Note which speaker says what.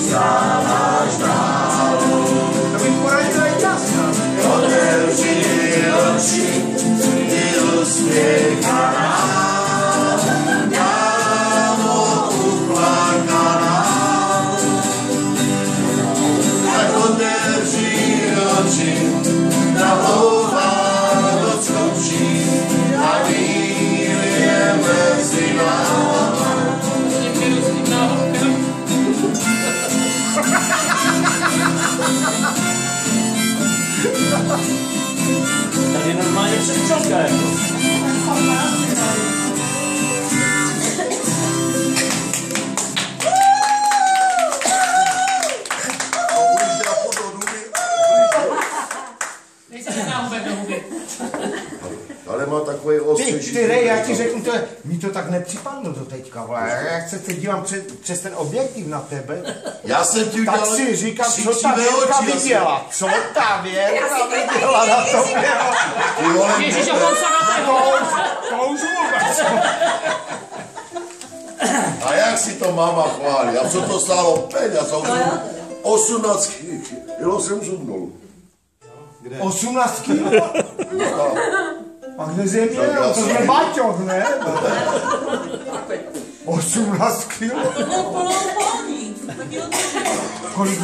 Speaker 1: zůstáváš dál.
Speaker 2: To bych poradil i jasno.
Speaker 1: Otevři oči, ty usměchaná, dámo uplakaná. Tak otevři oči, ta hlouba noc končí a mír je mezi náma.
Speaker 3: Tady normálně přestřelka jako.
Speaker 1: Ale má takový ostřejší.
Speaker 2: Ty Rej, já ti řeknu, mi to tak nepřipadlo do teďka, vole. Jak se teď dívám přes ten objektiv na tebe,
Speaker 1: Já jsem ti udělal
Speaker 2: tak si říkám, co ta
Speaker 1: křičivé
Speaker 2: Věrka
Speaker 1: oči,
Speaker 2: viděla. Co ta Věrka viděla na tobě.
Speaker 4: Ježíš, a on se na tebe.
Speaker 2: To už vůbec.
Speaker 1: A jak si to máma chválí? A co to stálo peněz? 18 kilo jsem zubnul.
Speaker 2: 18 kilo? A kde jsi je měl? To jsme Baťoch, ne? 18 kilo? Kolik